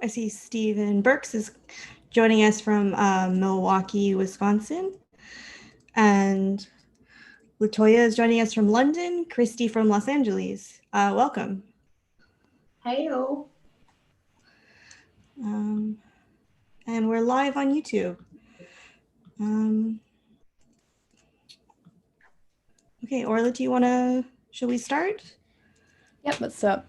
I see Stephen Burks is joining us from Milwaukee, Wisconsin. And Latoya is joining us from London. Christy from Los Angeles. Welcome. Hey-o. And we're live on YouTube. Okay, Orla, should we start? Yep, what's up?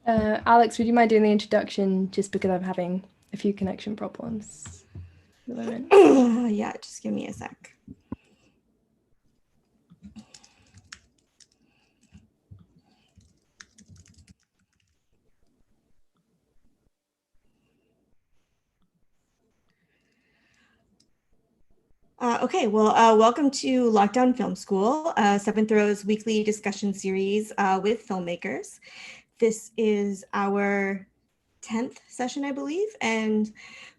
Alex, would you mind doing the introduction just because I'm having a few connection problems at the moment? Yeah, just give me a sec. Okay, well, welcome to Lockdown Film School, 7th Row's weekly discussion series with filmmakers. This is our 10th session, I believe, and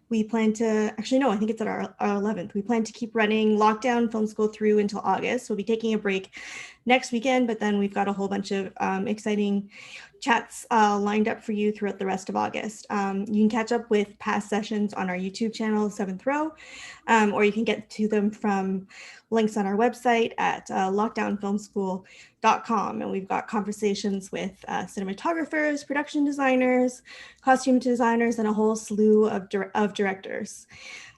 we plan to, actually, no, I think it's at our 11th. We plan to keep running Lockdown Film School through until August. We'll be taking a break next weekend, but then we've got a whole bunch of exciting chats lined up for you throughout the rest of August. You can catch up with past sessions on our YouTube channel, 7th Row, or you can get to them from links on our website at lockdownfilmschool.com. And we've got conversations with cinematographers, production designers, costume designers, and a whole slew of directors.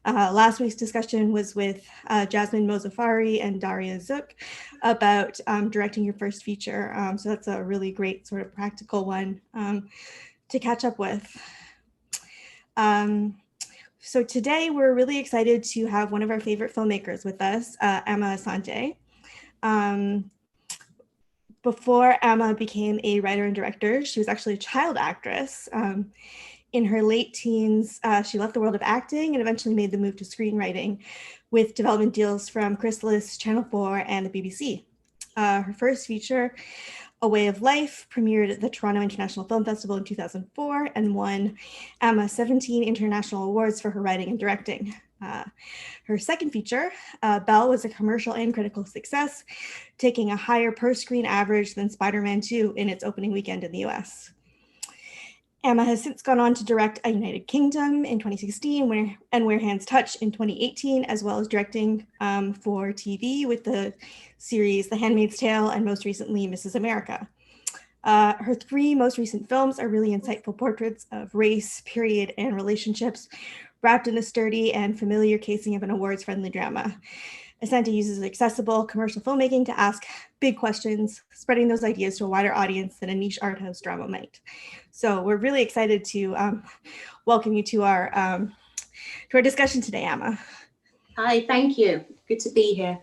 Last week's discussion was with Jasmine Mozafari and Daria Zook about directing your first feature. So that's a really great sort of practical one to catch up with. So today we're really excited to have one of our favorite filmmakers with us, Amma Asante. Before Amma became a writer and director, she was actually a child actress. In her late teens, she left the world of acting and eventually made the move to screenwriting with development deals from Chrysalis, Channel 4, and the BBC. Her first feature, A Way of Life, premiered at the Toronto International Film Festival in 2004 and won Amma 17 international awards for her writing and directing. Her second feature, Belle, was a commercial and critical success, taking a higher per-screen average than Spider-Man 2 in its opening weekend in the US. Amma has since gone on to direct A United Kingdom in 2016 Where Hands Touch in 2018, as well as directing for TV with the series The Handmaid's Tale and most recently Mrs. America. Her three most recent films are really insightful portraits of race, period, and relationships, wrapped in a sturdy and familiar casing of an awards-friendly drama. Asante uses accessible commercial filmmaking to ask big questions, spreading those ideas to a wider audience than a niche art house drama might. So we're really excited to welcome you to our discussion today, Amma. Hi, thank you. Good to be here.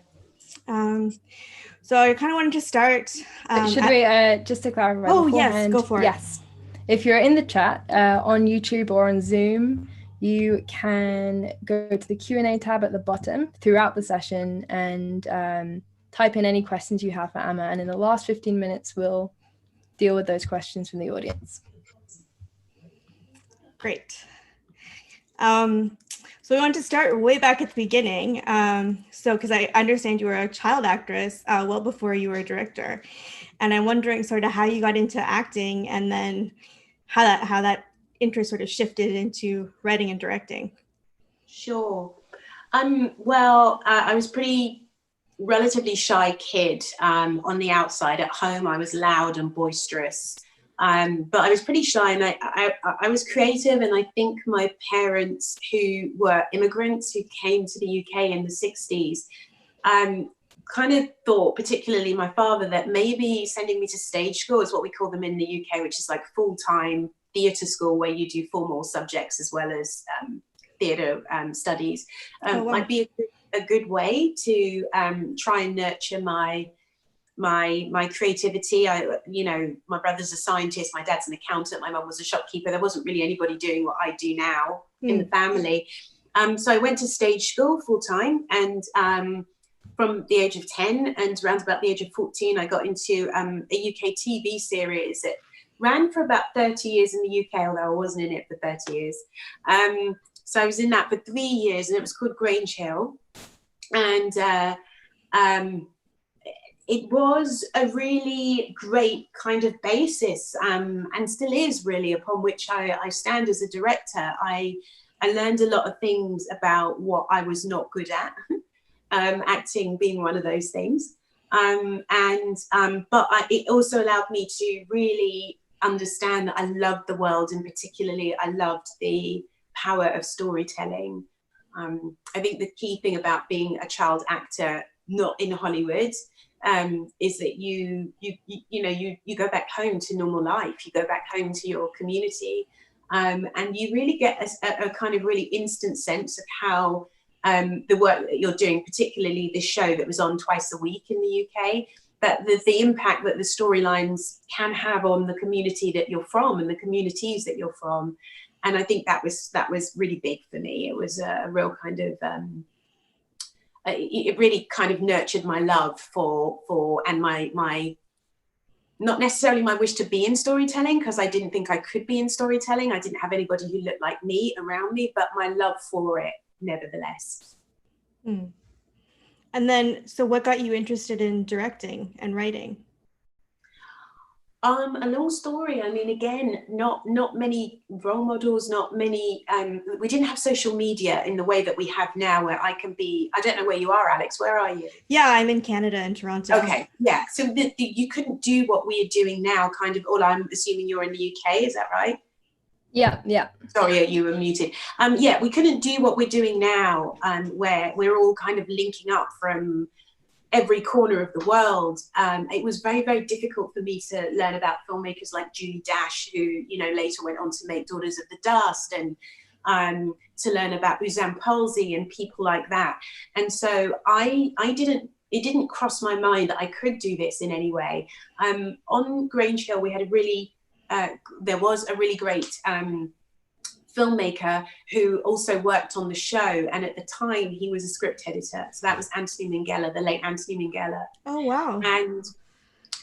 So I kind of wanted to start. Should we just to clarify? Oh, yes, go for it. Yes. If you're in the chat on YouTube or on Zoom, you can go to the Q&A tab at the bottom throughout the session and type in any questions you have for Amma. And in the last 15 minutes, we'll deal with those questions from the audience. Great. So we want to start way back at the beginning. So because I understand you were a child actress well before you were a director. And I'm wondering sort of how you got into acting and then how that interest sort of shifted into writing and directing. Sure. Well, I was pretty relatively shy kid on the outside. At home, I was loud and boisterous, but I was pretty shy, and I was creative. And I think my parents, who were immigrants who came to the UK in the 60s, kind of thought, particularly my father, that maybe sending me to stage school is what we call them in the UK, which is like full-time theatre school where you do formal subjects as well as theatre studies, might be a good way to try and nurture my creativity. My brother's a scientist, my dad's an accountant, my mum was a shopkeeper. There wasn't really anybody doing what I do now in the family. So I went to stage school full time, and from the age of 10 and around about the age of 14, I got into a UK TV series that ran for about 30 years in the UK, although I wasn't in it for 30 years. So I was in that for 3 years, and it was called Grange Hill. And it was a really great kind of basis, and still is really, upon which I stand as a director. I learned a lot of things about what I was not good at, acting being one of those things. But it also allowed me to really understand that I loved the world, and particularly I loved the power of storytelling. I think the key thing about being a child actor, not in Hollywood, is that you go back home to normal life, you go back home to your community, and you really get a kind of really instant sense of how the work that you're doing, particularly this show that was on twice a week in the UK, that the impact that the storylines can have on the community that you're from and the communities that you're from. And I think that was really big for me. It was a real kind of it really kind of nurtured my love for and my not necessarily my wish to be in storytelling, because I didn't think I could be in storytelling. I didn't have anybody who looked like me around me, but my love for it nevertheless. And then, so what got you interested in directing and writing? A long story. I mean, again, not many role models, not many, we didn't have social media in the way that we have now, where I can be, I don't know where you are, Alex, where are you? Yeah, I'm in Canada, in Toronto. Okay, yeah, so you couldn't do what we are doing now, kind of, I'm assuming you're in the UK, is that right? Yeah. Sorry, you were muted. Yeah, we couldn't do what we're doing now, where we're all kind of linking up from every corner of the world. It was very, very difficult for me to learn about filmmakers like Julie Dash, who, later went on to make Daughters of the Dust, and to learn about Uzan Palsy and people like that. And so it didn't cross my mind that I could do this in any way. On Grange Hill, we had there was a really great filmmaker who also worked on the show, and at the time he was a script editor. So that was Anthony Minghella, the late Anthony Minghella. Oh wow. And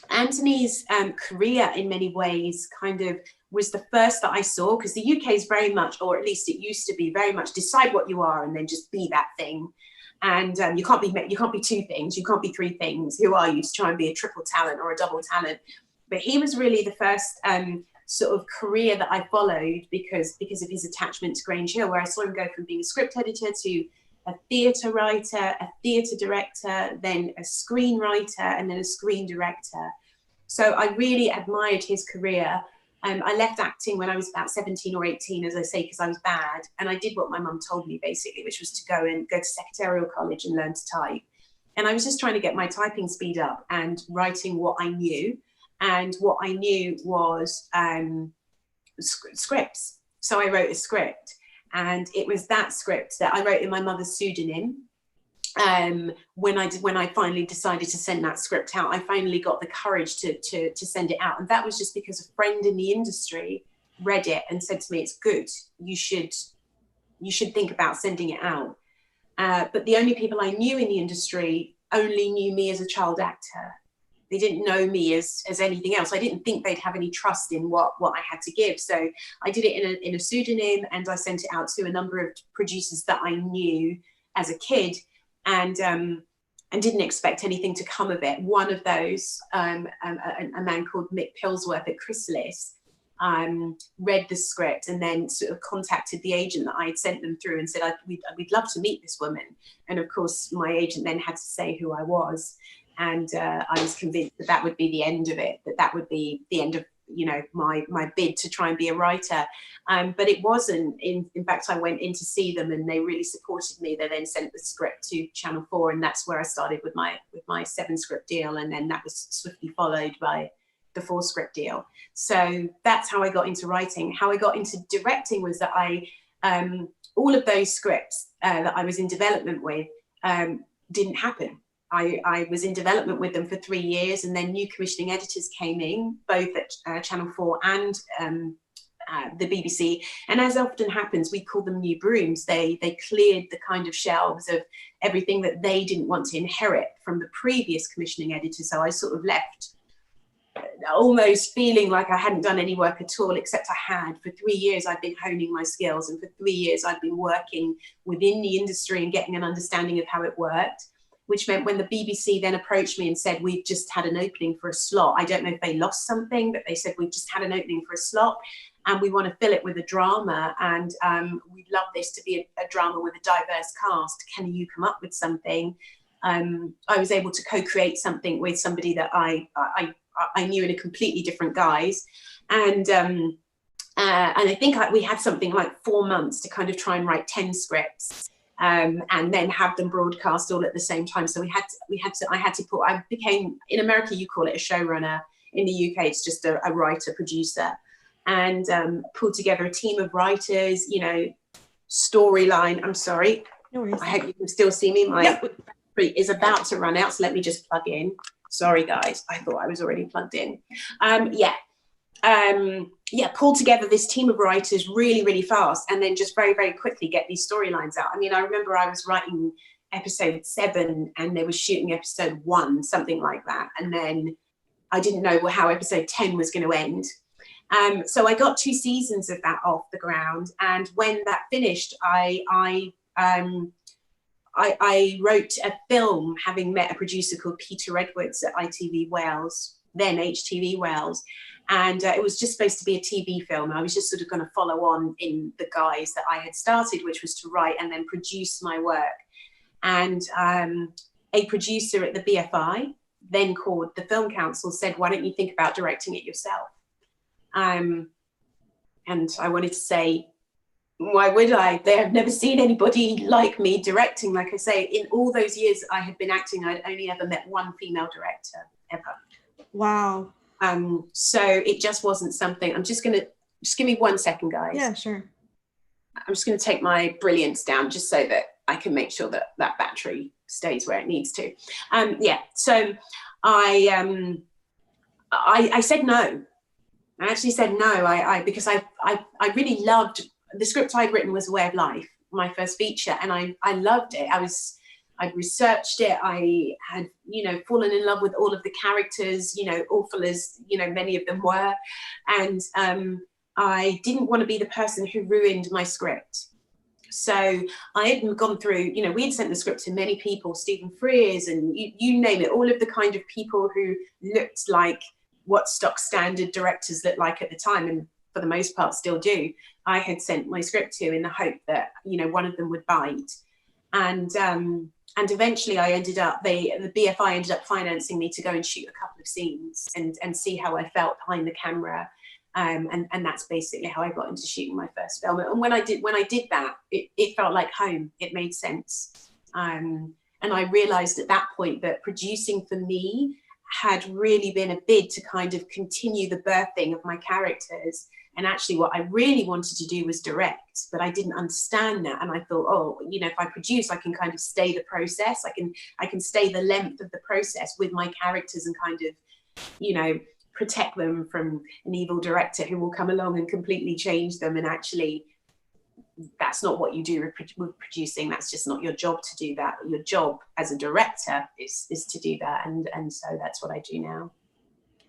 Anthony's career in many ways kind of was the first that I saw, because the UK is very much, or at least it used to be, very much decide what you are and then just be that thing. And you can't be two things, you can't be three things. Who are you to try and be a triple talent or a double talent? But he was really the first sort of career that I followed because of his attachment to Grange Hill, where I saw him go from being a script editor to a theatre writer, a theatre director, then a screenwriter, and then a screen director. So I really admired his career. I left acting when I was about 17 or 18, as I say, because I was bad. And I did what my mum told me, basically, which was to go to secretarial college and learn to type. And I was just trying to get my typing speed up and writing what I knew. And what I knew was scripts. So I wrote a script, and it was that script that I wrote in my mother's pseudonym. When I finally decided to send that script out, I finally got the courage to send it out. And that was just because a friend in the industry read it and said to me, "It's good. You should think about sending it out." But the only people I knew in the industry only knew me as a child actor. They didn't know me as anything else. I didn't think they'd have any trust in what I had to give. So I did it in a pseudonym, and I sent it out to a number of producers that I knew as a kid, and didn't expect anything to come of it. One of those, a man called Mick Pillsworth at Chrysalis, read the script and then sort of contacted the agent that I had sent them through and said, we'd love to meet this woman. And of course, my agent then had to say who I was. And I was convinced that would be the end of it, that would be the end of, my bid to try and be a writer. But it wasn't. In fact, I went in to see them, and they really supported me. They then sent the script to Channel 4, and that's where I started with my 7-script deal. And then that was swiftly followed by the 4-script deal. So that's how I got into writing. How I got into directing was that all of those scripts that I was in development with didn't happen. I was in development with them for 3 years, and then new commissioning editors came in, both at Channel 4 and the BBC. And as often happens, we call them new brooms. They cleared the kind of shelves of everything that they didn't want to inherit from the previous commissioning editor. So I sort of left almost feeling like I hadn't done any work at all, except I had. For 3 years, I've been honing my skills. And for 3 years, I've been working within the industry and getting an understanding of how it worked, which meant when the BBC then approached me and said, we've just had an opening for a slot. I don't know if they lost something, but they said, we've just had an opening for a slot and we want to fill it with a drama. And we'd love this to be a drama with a diverse cast. Can you come up with something? I was able to co-create something with somebody that I knew in a completely different guise. And I think we had something like 4 months to kind of try and write 10 scripts. And then have them broadcast all at the same time. So I became, in America, you call it a showrunner. In the UK, it's just a writer, producer, and pulled together a team of writers, you know, storyline. I'm sorry. No worries. I hope you can still see me. My battery is about to run out, so let me just plug in. Sorry, guys. I thought I was already plugged in. Pull together this team of writers really, really fast, and then just very, very quickly get these storylines out. I mean, I remember I was writing episode 7 and they were shooting episode 1, something like that. And then I didn't know how episode 10 was going to end. So I got 2 seasons of that off the ground. And when that finished, I wrote a film, having met a producer called Peter Edwards at ITV Wales, then HTV Wales. And it was just supposed to be a TV film. I was just sort of going to follow on in the guise that I had started, which was to write and then produce my work. And a producer at the BFI, then called the Film Council, said, why don't you think about directing it yourself? And I wanted to say, why would I? They have never seen anybody like me directing. Like I say, in all those years I had been acting, I'd only ever met one female director, ever. Wow. So it just wasn't something. Just give me 1 second, guys. Yeah, sure. I'm just going to take my brilliance down just so that I can make sure that that battery stays where it needs to. So I said no. I actually said no. Because I really loved the script I'd written. Was A Way of Life, my first feature, and I loved it. I'd researched it. I had, fallen in love with all of the characters, awful as, many of them were. And I didn't want to be the person who ruined my script. So I had gone through, we had sent the script to many people, Stephen Frears and you name it, all of the kind of people who looked like what stock standard directors looked like at the time, and for the most part still do. I had sent my script to in the hope that, one of them would bite. And eventually I ended up, the BFI ended up financing me to go and shoot a couple of scenes and see how I felt behind the camera. And that's basically how I got into shooting my first film. And when I did that, it felt like home. It made sense. And I realized at that point that producing for me had really been a bid to kind of continue the birthing of my characters. And actually what I really wanted to do was direct, but I didn't understand that. And I thought, if I produce, I can kind of stay the process. I can stay the length of the process with my characters and kind of, protect them from an evil director who will come along and completely change them. And actually, that's not what you do with producing. That's just not your job to do that. Your job as a director is to do that. And so that's what I do now.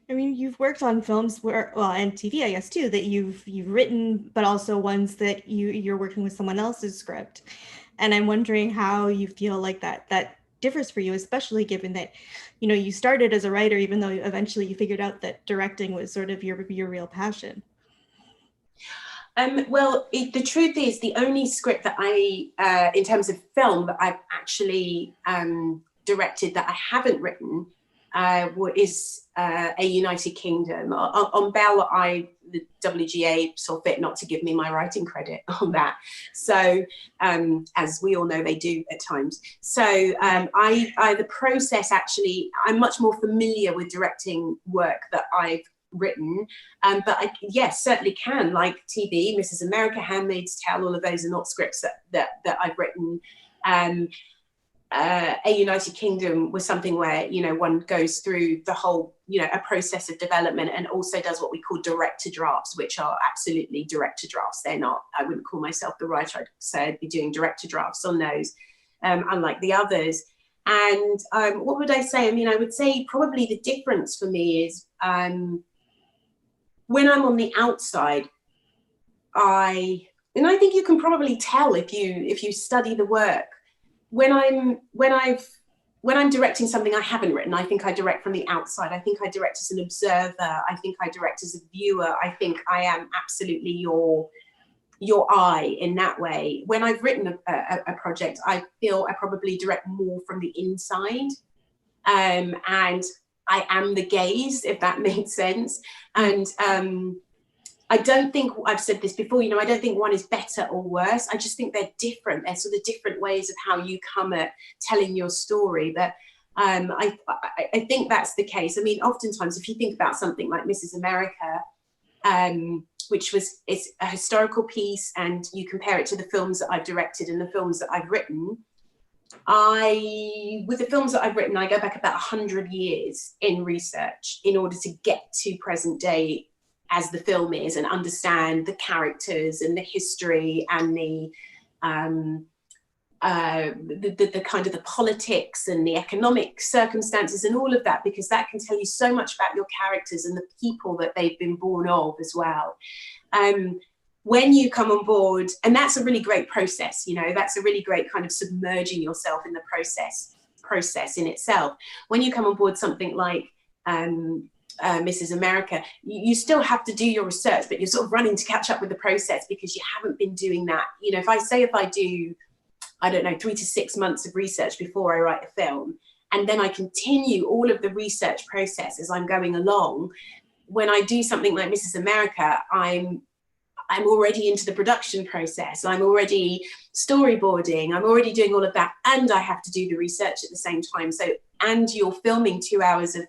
I mean, you've worked on films and TV, I guess, too, that you've written, but also ones that you're working with someone else's script. And I'm wondering how you feel like that differs for you, especially given that, you started as a writer, even though eventually you figured out that directing was sort of your real passion. The truth is, the only script that I, in terms of film, that I've actually directed that I haven't written is a United Kingdom. On Belle, the WGA saw fit not to give me my writing credit on that. So, as we all know, they do at times. So the process, actually, I'm much more familiar with directing work that I've written, but I certainly can, like TV, Mrs. America, Handmaid's Tale, all of those are not scripts that I've written. A United Kingdom was something where, one goes through the whole, a process of development and also does what we call director drafts, which are absolutely director drafts. They're not, I wouldn't call myself the writer. I'd say I'd be doing director drafts on those, unlike the others. And what would I say? I mean, I would say probably the difference for me is when I'm on the outside, and I think you can probably tell if you study the work. When I'm directing something I haven't written, I think I direct from the outside. I think I direct as an observer. I think I direct as a viewer. I think I am absolutely your eye in that way. When I've written a project, I feel I probably direct more from the inside, and I am the gaze, if that makes sense. And I don't think, I've said this before, I don't think one is better or worse. I just think they're different. They're sort of different ways of how you come at telling your story. But I think that's the case. I mean, oftentimes, if you think about something like Mrs. America, which it's a historical piece, and you compare it to the films that I've directed and the films that I've written, with the films that I've written, I go back about 100 years in research in order to get to present day as the film is, and understand the characters and the history and the kind of the politics and the economic circumstances and all of that, because that can tell you so much about your characters and the people that they've been born of as well. When you come on board, and that's a really great process, that's a really great kind of submerging yourself in the process in itself. When you come on board something like Mrs. America, you still have to do your research, but you're sort of running to catch up with the process because you haven't been doing that. If I do, I don't know, 3 to 6 months of research before I write a film, and then I continue all of the research process as I'm going along, when I do something like Mrs. America, I'm already into the production process. I'm already storyboarding. I'm already doing all of that, and I have to do the research at the same time. So, and you're filming 2 hours of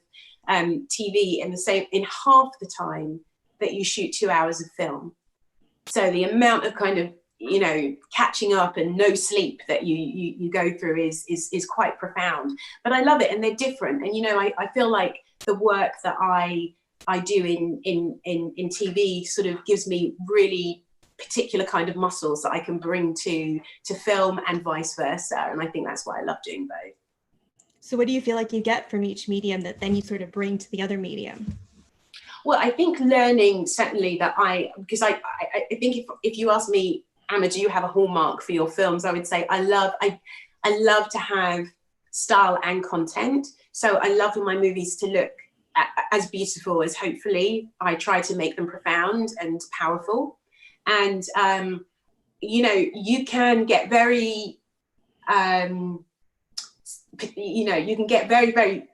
TV in half the time that you shoot 2 hours of film. So the amount of kind of catching up and no sleep that you go through is quite profound. But I love it, and they're different. And I feel like the work that I do in TV sort of gives me really particular kind of muscles that I can bring to film, and vice versa. And I think that's why I love doing both. So what do you feel like you get from each medium that then you sort of bring to the other medium? Well, I think learning, certainly, that because I think if you ask me, Amma, do you have a hallmark for your films? I would say I love to have style and content. So I love for my movies to look as beautiful as, hopefully, I try to make them profound and powerful. And you can get very you can get very, very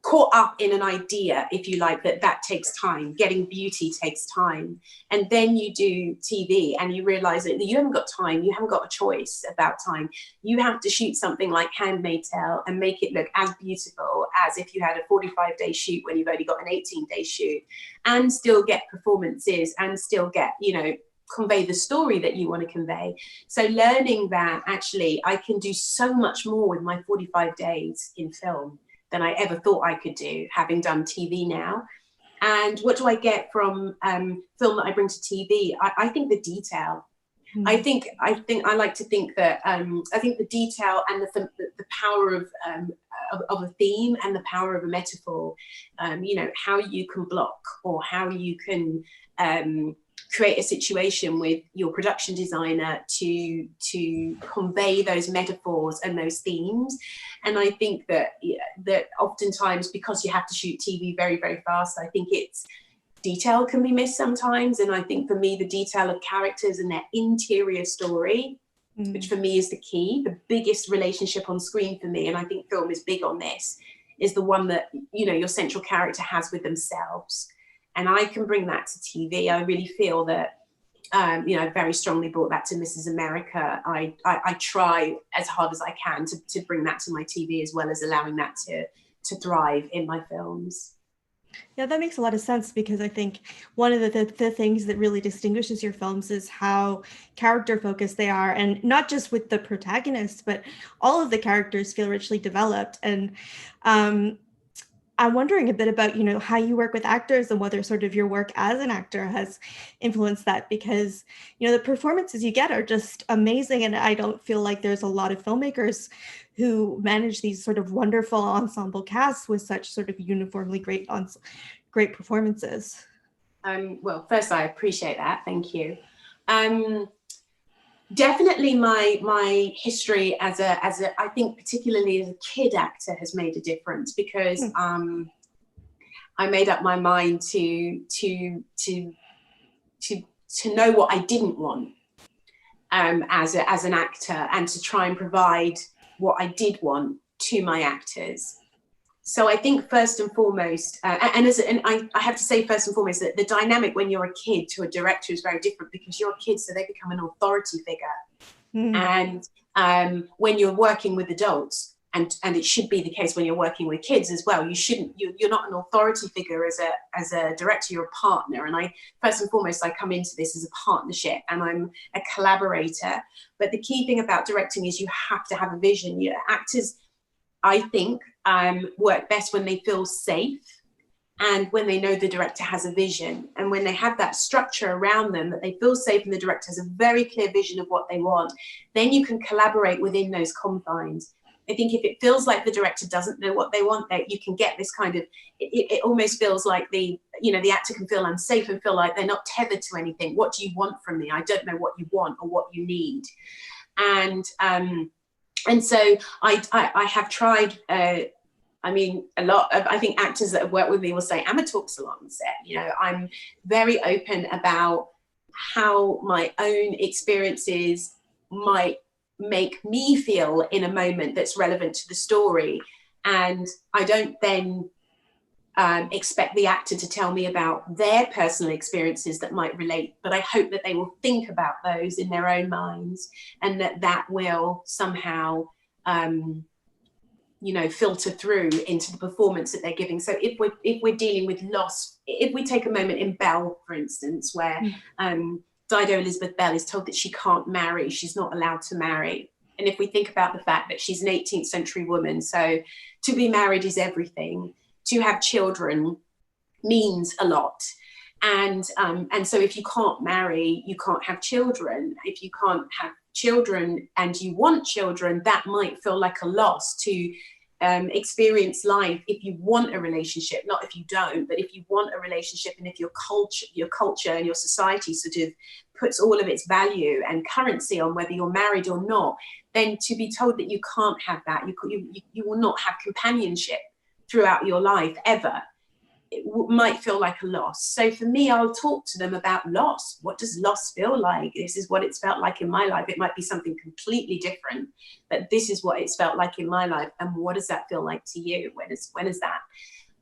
caught up in an idea, if you like, that takes time. Getting beauty takes time. And then you do TV and you realize that you haven't got time. You haven't got a choice about time. You have to shoot something like Handmaid's Tale and make it look as beautiful as if you had a 45-day shoot when you've only got an 18-day shoot, and still get performances and still get, convey the story that you want to convey. So learning that actually I can do so much more with my 45 days in film than I ever thought I could do, having done TV now. And what do I get from film that I bring to TV? I think the detail. Mm. I like to think that I think the detail and the power of a theme and the power of a metaphor. How you can block, or how you can create a situation with your production designer to convey those metaphors and those themes. And I think that oftentimes, because you have to shoot TV very, very fast, I think detail can be missed sometimes. And I think for me, the detail of characters and their interior story, which for me is the key, the biggest relationship on screen for me, and I think film is big on this, is the one that, your central character has with themselves. And I can bring that to TV. I really feel that, I very strongly brought that to Mrs. America. I try as hard as I can to bring that to my TV, as well as allowing that to thrive in my films. Yeah, that makes a lot of sense, because I think one of the things that really distinguishes your films is how character focused they are, and not just with the protagonist, but all of the characters feel richly developed. And I'm wondering a bit about, how you work with actors and whether sort of your work as an actor has influenced that, because, the performances you get are just amazing. And I don't feel like there's a lot of filmmakers who manage these sort of wonderful ensemble casts with such sort of uniformly great performances. Well, first, I appreciate that. Thank you. Definitely my history as a I think particularly as a kid actor has made a difference, because I made up my mind to know what I didn't want as an actor, and to try and provide what I did want to my actors. So I think first and foremost, and I have to say first and foremost that the dynamic when you're a kid to a director is very different, because you're a kid, so they become an authority figure. And when you're working with adults, and it should be the case when you're working with kids as well, you're not an authority figure as a director, you're a partner. And first and foremost, I come into this as a partnership, and I'm a collaborator. But the key thing about directing is you have to have a vision. Actors, I think, work best when they feel safe, and when they know the director has a vision, and when they have that structure around them, that they feel safe and the director has a very clear vision of what they want, then you can collaborate within those confines. I think if it feels like the director doesn't know what they want, that you can get this kind of, it almost feels like the actor can feel unsafe and feel like they're not tethered to anything. What do you want from me? I don't know what you want or what you need. And so I have tried, a lot of, I think actors that have worked with me will say, Amma talks a lot on set. I'm very open about how my own experiences might make me feel in a moment that's relevant to the story. And I don't then expect the actor to tell me about their personal experiences that might relate, but I hope that they will think about those in their own minds, and that will somehow filter through into the performance that they're giving. So if we're dealing with loss, if we take a moment in Belle, for instance, where Dido Elizabeth Belle is told that she can't marry, she's not allowed to marry. And if we think about the fact that she's an 18th century woman, so to be married is everything, to have children means a lot. And so if you can't marry, you can't have children. If you can't have children and you want children, that might feel like a loss to experience life. If you want a relationship, not if you don't, but if you want a relationship, and if your culture and your society sort of puts all of its value and currency on whether you're married or not, then to be told that you can't have that, you will not have companionship throughout your life ever, it might feel like a loss. So for me, I'll talk to them about loss. What does loss feel like? This is what it's felt like in my life. It might be something completely different, but this is what it's felt like in my life. And what does that feel like to you? When is that?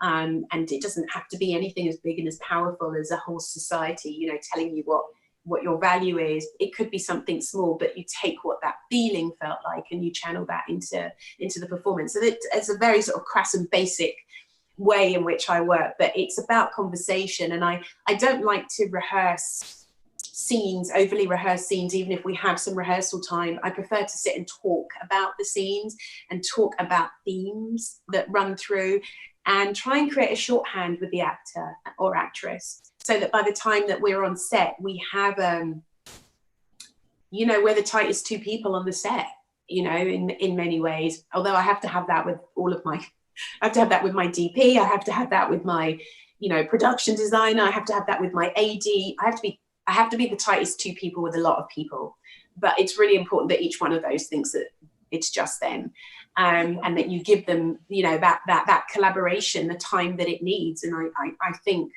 And it doesn't have to be anything as big and as powerful as a whole society, telling you what your value is. It could be something small, but you take what that feeling felt like and you channel that into the performance. So it's a very sort of crass and basic way in which I work, but it's about conversation. And I don't like to overly rehearse scenes, even if we have some rehearsal time. I prefer to sit and talk about the scenes and talk about themes that run through, and try and create a shorthand with the actor or actress, so that by the time that we're on set, we have we're the tightest two people on the set, in many ways. Although I have to have that with I have to have that with my DP. I have to have that with my, production designer. I have to have that with my AD. I have to be the tightest two people with a lot of people. But it's really important that each one of those thinks that it's just them, and that you give them, that collaboration, the time that it needs. And I think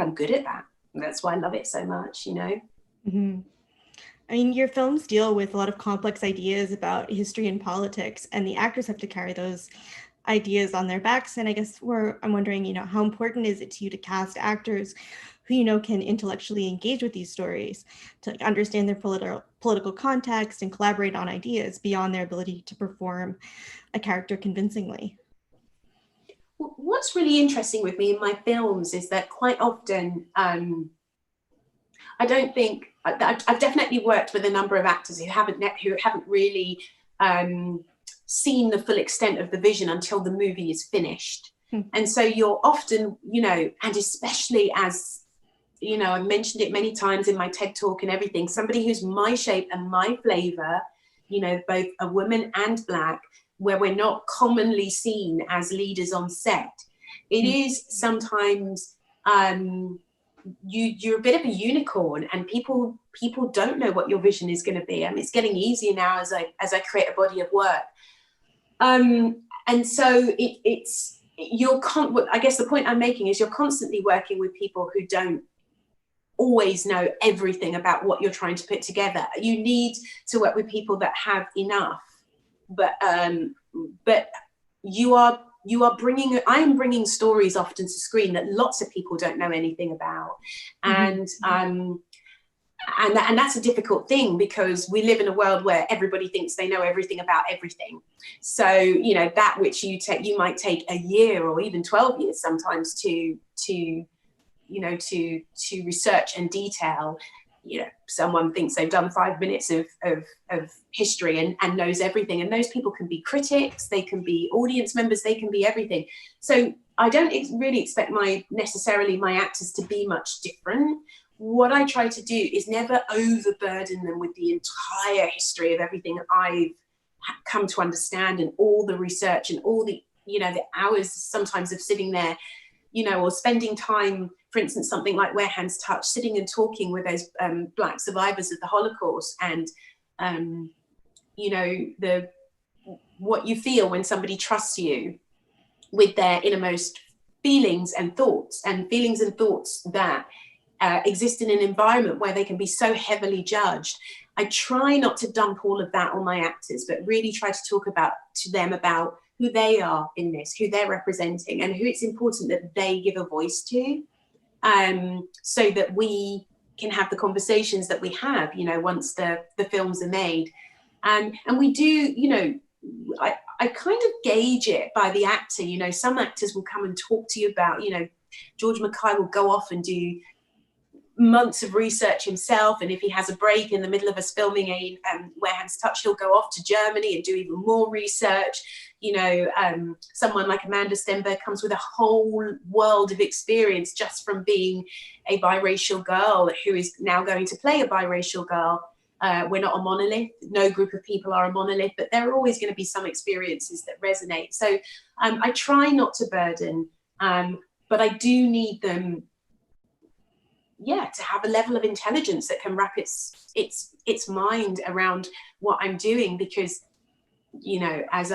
I'm good at that. And that's why I love it so much, Mm-hmm. I mean, your films deal with a lot of complex ideas about history and politics, and the actors have to carry those ideas on their backs. And I guess I'm wondering, how important is it to you to cast actors who, can intellectually engage with these stories, to understand their political context and collaborate on ideas beyond their ability to perform a character convincingly? What's really interesting with me in my films is that quite often, I don't think, I've definitely worked with a number of actors who haven't really seen the full extent of the vision until the movie is finished. And so you're often, you know, and especially as, you know, I've mentioned it many times in my TED talk and everything, somebody who's my shape and my flavor, you know, both a woman and Black, where we're not commonly seen as leaders on set. It is sometimes, you're a bit of a unicorn, and people don't know what your vision is going to be. I mean, it's getting easier now as I create a body of work. And so I guess the point I'm making is you're constantly working with people who don't always know everything about what you're trying to put together. You need to work with people that have enough, but I am bringing stories often to screen that lots of people don't know anything about. And that's a difficult thing, because we live in a world where everybody thinks they know everything about everything. So, you know, that which you might take a year or even 12 years sometimes to research and detail. You know, someone thinks they've done 5 minutes of history and knows everything. And those people can be critics, they can be audience members, they can be everything. So I don't really expect necessarily my actors to be much different. What I try to do is never overburden them with the entire history of everything I've come to understand, and all the research and all the, you know, the hours sometimes of sitting there, you know, or spending time, for instance, something like Where Hands Touch, sitting and talking with those Black survivors of the Holocaust, and, you know, what you feel when somebody trusts you with their innermost feelings and thoughts that exist in an environment where they can be so heavily judged. I try not to dump all of that on my actors, but really try to talk to them about who they are in this, who they're representing, and who it's important that they give a voice to, so that we can have the conversations that we have, you know, once the films are made. And we do, you know, I kind of gauge it by the actor. You know, some actors will come and talk to you about, you know, George Mackay will go off and do months of research himself, and if he has a break in the middle of us filming Where Hands Touch, he'll go off to Germany and do even more research. You know, someone like Amanda Stenberg comes with a whole world of experience just from being a biracial girl who is now going to play a biracial girl. We're not a monolith. No group of people are a monolith, but there are always going to be some experiences that resonate. So I try not to burden, but I do need them, to have a level of intelligence that can wrap its mind around what I'm doing. Because, you know, as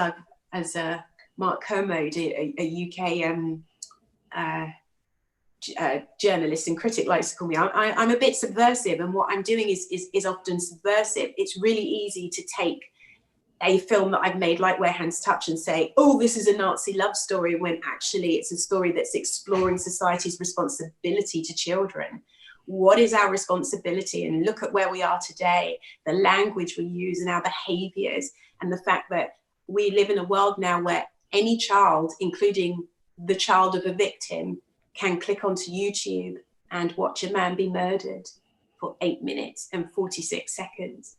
Mark Kermode, a UK journalist and critic, likes to call me, I'm a bit subversive, and what I'm doing is often subversive. It's really easy to take a film that I've made like Where Hands Touch and say, oh, this is a Nazi love story, when actually it's a story that's exploring society's responsibility to children. What is our responsibility? And look at where we are today, the language we use and our behaviors, and the fact that we live in a world now where any child, including the child of a victim, can click onto YouTube and watch a man be murdered for 8 minutes and 46 seconds.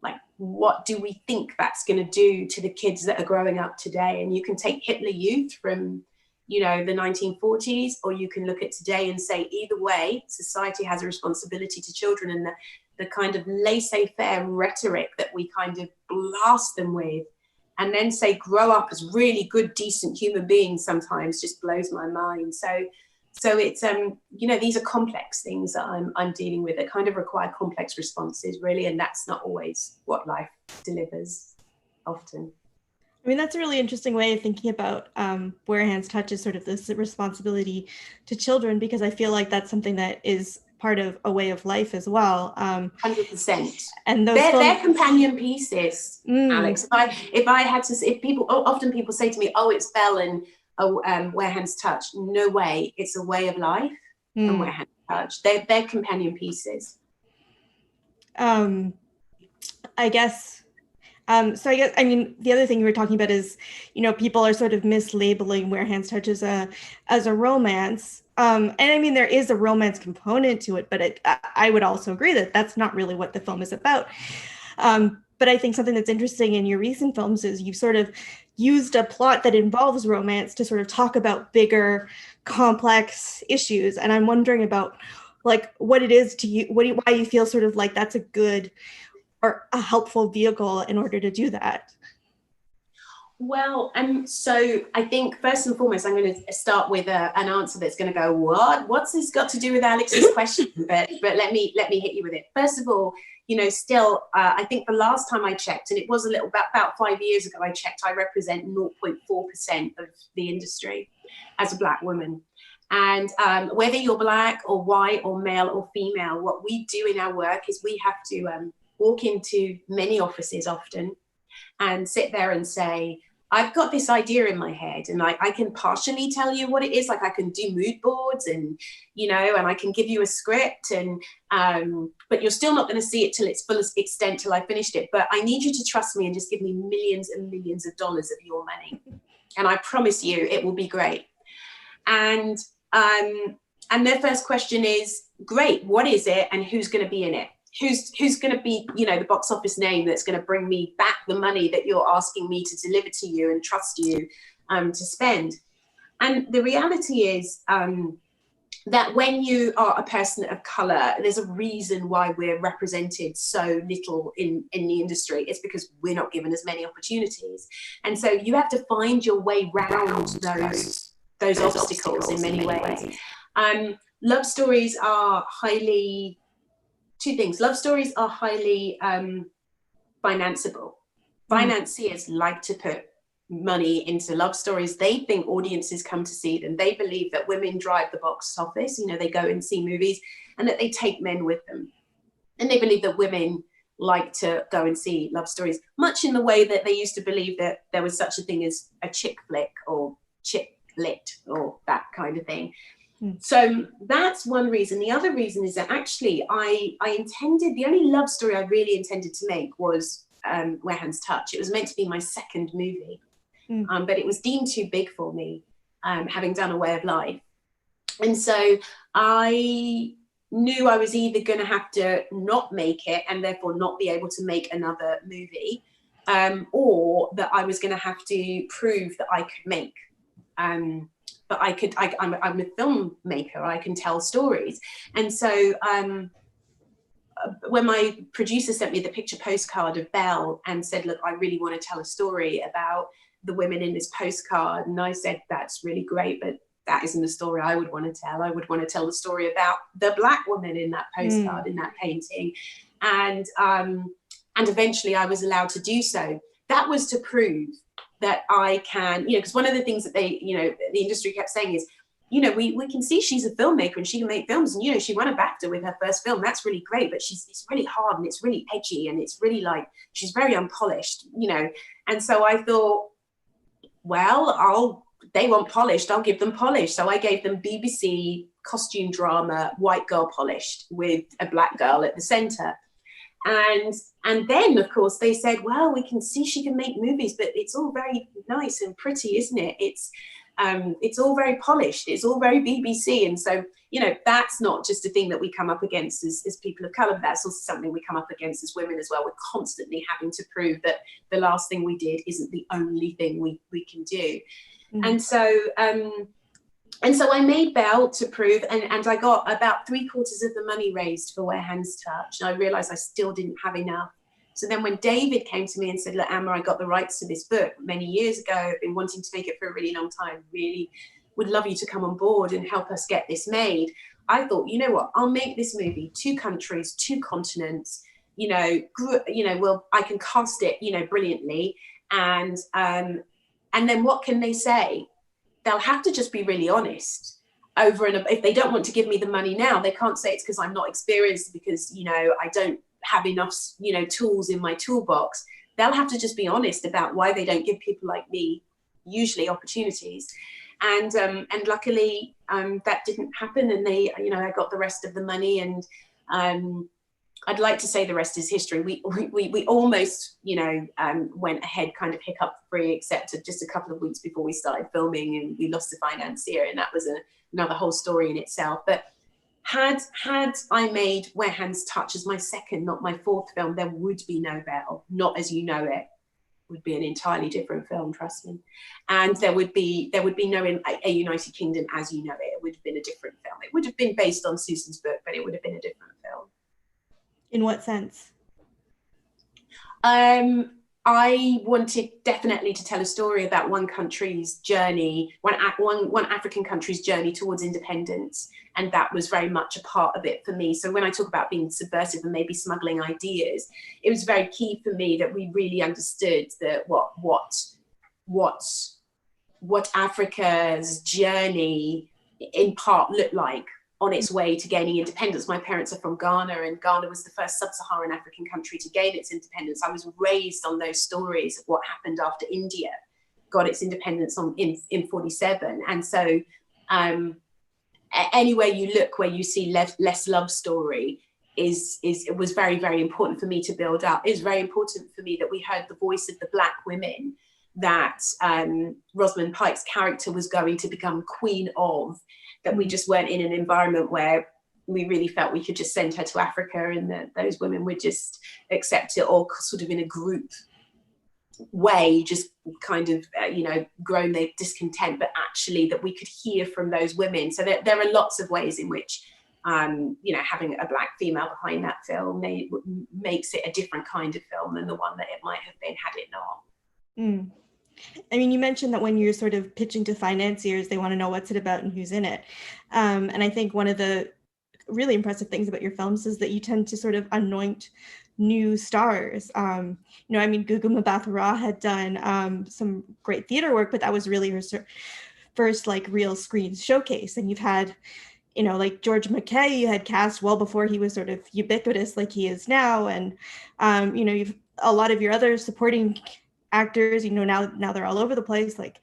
Like, what do we think that's going to do to the kids that are growing up today? And you can take Hitler Youth from, you know, the 1940s, or you can look at today and say, either way, society has a responsibility to children. And the kind of laissez-faire rhetoric that we kind of blast them with, and then say, grow up as really good, decent human beings, sometimes just blows my mind. So it's, you know, these are complex things that I'm dealing with that kind of require complex responses, really. And that's not always what life delivers often. I mean, that's a really interesting way of thinking about Where Hands Touch is sort of this responsibility to children, because I feel like that's something that is part of a way of life as well. 100%. And those they're companion pieces, Alex. If people often say to me, oh, it's Belle and Where Hands Touch. No way. It's a way of life. And Where Hands Touch. They're companion pieces. I guess. I mean, the other thing you were talking about is, you know, people are sort of mislabeling Where Hands Touch as a romance. And I mean, there is a romance component to it, but I would also agree that that's not really what the film is about. But I think something that's interesting in your recent films is you've sort of used a plot that involves romance to sort of talk about bigger, complex issues. And I'm wondering about like what it is to you, why you feel sort of like that's a good or a helpful vehicle in order to do that. Well, so I think first and foremost, I'm going to start with an answer that's going to go, what's this got to do with Alex's question? But let me hit you with it. First of all, you know, still, I think the last time I checked, and it was a little about 5 years ago, I checked, I represent 0.4% of the industry as a Black woman. And whether you're Black or white or male or female, what we do in our work is we have to walk into many offices often and sit there and say, I've got this idea in my head and I can partially tell you what it is. Like I can do mood boards and, you know, and I can give you a script and, but you're still not going to see it till its full extent till I finished it. But I need you to trust me and just give me millions and millions of dollars of your money. And I promise you it will be great. And their first question is, great, what is it and who's going to be in it? Who's going to be, you know, the box office name that's going to bring me back the money that you're asking me to deliver to you and trust you to spend? And the reality is that when you are a person of color, there's a reason why we're represented so little in the industry. It's because we're not given as many opportunities. And so you have to find your way round those obstacles in many ways. Love stories are highly... Two things. Love stories are highly financeable. Financiers like to put money into love stories. They think audiences come to see them. They believe that women drive the box office. You know, they go and see movies and that they take men with them. And they believe that women like to go and see love stories, much in the way that they used to believe that there was such a thing as a chick flick or chick lit or that kind of thing. So that's one reason. The other reason is that actually I intended, the only love story I really intended to make was Where Hands Touch. It was meant to be my second movie, but it was deemed too big for me, having done A Way of Life. And so I knew I was either going to have to not make it and therefore not be able to make another movie, or that I was going to have to prove that I could make but I'm a filmmaker, I can tell stories. And so when my producer sent me the picture postcard of Belle and said, look, I really want to tell a story about the women in this postcard. And I said, that's really great, but that isn't the story I would want to tell. I would want to tell the story about the Black woman in that postcard, in that painting. And eventually I was allowed to do so. That was to prove that I can, you know, because one of the things that they, you know, the industry kept saying is, you know, we can see she's a filmmaker and she can make films, and, you know, she won a BAFTA with her first film. That's really great, but it's really hard and it's really edgy and it's really like, she's very unpolished, you know. And so I thought, well, they want polished, I'll give them polished. So I gave them BBC costume drama, white girl polished with a Black girl at the center. And then, of course, they said, well, we can see she can make movies, but it's all very nice and pretty, isn't it? It's all very polished. It's all very BBC. And so, you know, that's not just a thing that we come up against as people of color, but that's also something we come up against as women as well. We're constantly having to prove that the last thing we did isn't the only thing we can do. And so I made Belle to prove, and I got about 3/4 of the money raised for Where Hands Touch. And I realized I still didn't have enough. So then when David came to me and said, look, Amma, I got the rights to this book many years ago. I've been wanting to make it for a really long time. Really would love you to come on board and help us get this made. I thought, you know what, I'll make this movie, 2 countries, 2 continents, you know, well, I can cast it, you know, brilliantly. And then what can they say? They'll have to just be really honest over and if they don't want to give me the money now, they can't say it's because I'm not experienced, because, you know, I don't have enough, you know, tools in my toolbox. They'll have to just be honest about why they don't give people like me usually opportunities. And luckily that didn't happen, and they, you know, I got the rest of the money, and I'd like to say the rest is history. We almost, you know, went ahead kind of hiccup free, except just a couple of weeks before we started filming, and we lost the financier, and that was another whole story in itself. But had I made Where Hands Touch as my second, not my fourth film, there would be no Belle, not as you know it. Would be an entirely different film, trust me. And there would be no A United Kingdom as you know it. It would have been a different film. It would have been based on Susan's book, but it would have been a different film. In what sense? I wanted definitely to tell a story about one country's journey, one African country's journey towards independence. And that was very much a part of it for me. So when I talk about being subversive and maybe smuggling ideas, it was very key for me that we really understood that what Africa's journey in part looked like on its way to gaining independence. My parents are from Ghana, and Ghana was the first sub-Saharan African country to gain its independence. I was raised on those stories of what happened after India got its independence in 47. And so anywhere you look where you see less love story it was very, very important for me to build up. It was very important for me that we heard the voice of the Black women that Rosamund Pike's character was going to become queen of, that we just weren't in an environment where we really felt we could just send her to Africa and that those women would just accept it, or sort of in a group way, just kind of, grown their discontent, but actually that we could hear from those women. So there are lots of ways in which, having a Black female behind that film makes it a different kind of film than the one that it might have been had it not. Mm. I mean, you mentioned that when you're sort of pitching to financiers, they want to know what's it about and who's in it. And I think one of the really impressive things about your films is that you tend to sort of anoint new stars. Gugu Mbatha-Raw had done some great theater work, but that was really her first like real screen showcase. And you've had, like George McKay, you had cast well before he was sort of ubiquitous like he is now. And, you've a lot of your other supporting actors, now they're all over the place, like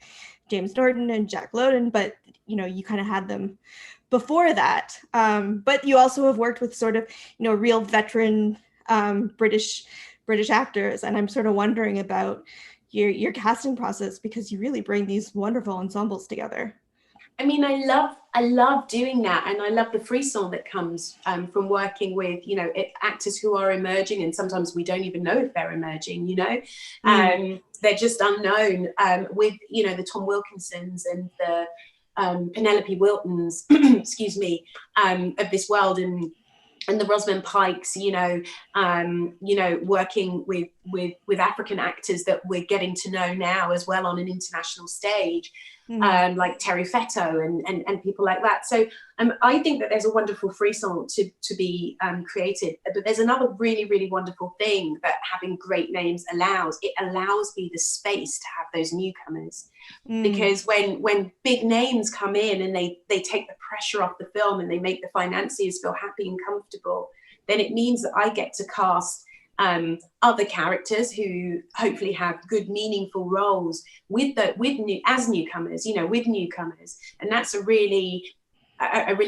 James Norton and Jack Lowden, but you kind of had them before that. But you also have worked with sort of real veteran British actors, and I'm sort of wondering about your casting process, because you really bring these wonderful ensembles together. I mean, I love doing that, and I love the frisson that comes from working with actors who are emerging, and sometimes we don't even know if they're emerging. They're just unknown. With the Tom Wilkinsons and the Penelope Wiltons, excuse me, of this world, and the Rosamund Pikes, working with African actors that we're getting to know now as well on an international stage. Like Terry Fetto and people like that. So I think that there's a wonderful frisson to be created. But there's another really, really wonderful thing that having great names allows. It allows me the space to have those newcomers. Because when big names come in and they take the pressure off the film and they make the financiers feel happy and comfortable, then it means that I get to cast other characters who hopefully have good, meaningful roles as newcomers, and that's a really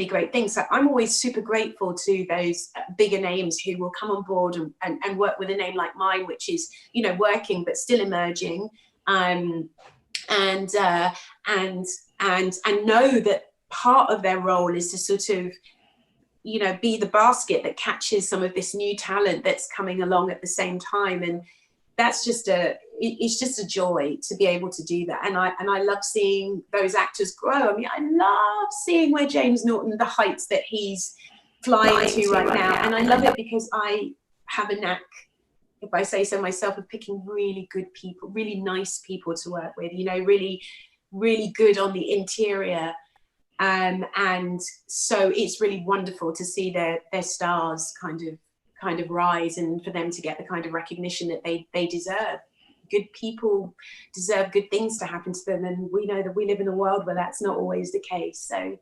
great thing. So I'm always super grateful to those bigger names who will come on board and work with a name like mine, which is working but still emerging, and know that part of their role is to sort of be the basket that catches some of this new talent that's coming along at the same time. And that's it's just a joy to be able to do that. And I love seeing those actors grow. I mean, I love seeing where James Norton, the heights that he's flying to right now. And I love it because I have a knack, if I say so myself, of picking really good people, really nice people to work with, really, really good on the interior. And so it's really wonderful to see their stars kind of rise, and for them to get the kind of recognition that they deserve. Good people deserve good things to happen to them, and we know that we live in a world where that's not always the case. So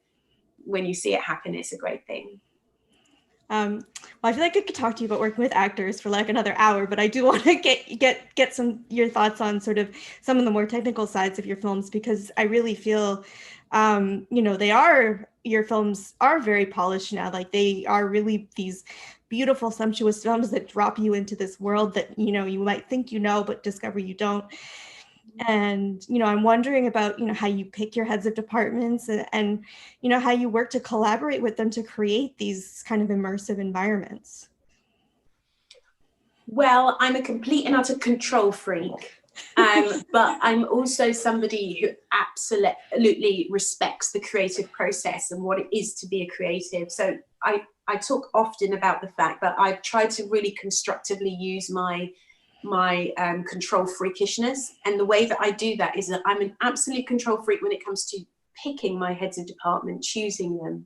when you see it happen, it's a great thing. Well, I feel like I could talk to you about working with actors for like another hour, but I do want to get your thoughts on sort of some of the more technical sides of your films, because I really feel your films are very polished now. Like they are really these beautiful, sumptuous films that drop you into this world that, you might think but discover you don't. And, I'm wondering about, how you pick your heads of departments and, how you work to collaborate with them to create these kind of immersive environments. Well, I'm a complete and utter control freak, but I'm also somebody who absolutely respects the creative process and what it is to be a creative. So I talk often about the fact that I've tried to really constructively use my control freakishness. And the way that I do that is that I'm an absolute control freak when it comes to picking my heads of department, choosing them.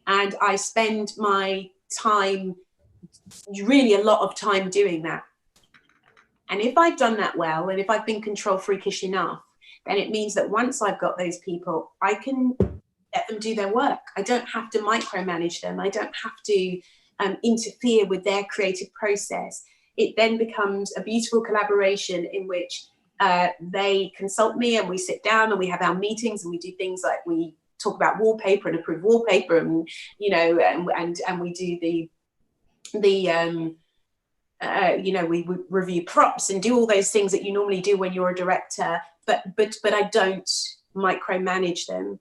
And I spend my time, really a lot of time, doing that. And if I've done that well, and if I've been control freakish enough, then it means that once I've got those people, I can let them do their work. I don't have to micromanage them. I don't have to interfere with their creative process. It then becomes a beautiful collaboration in which they consult me, and we sit down and we have our meetings, and we do things like we talk about wallpaper and approve wallpaper, and and we do we review props and do all those things that you normally do when you're a director, but I don't micromanage them.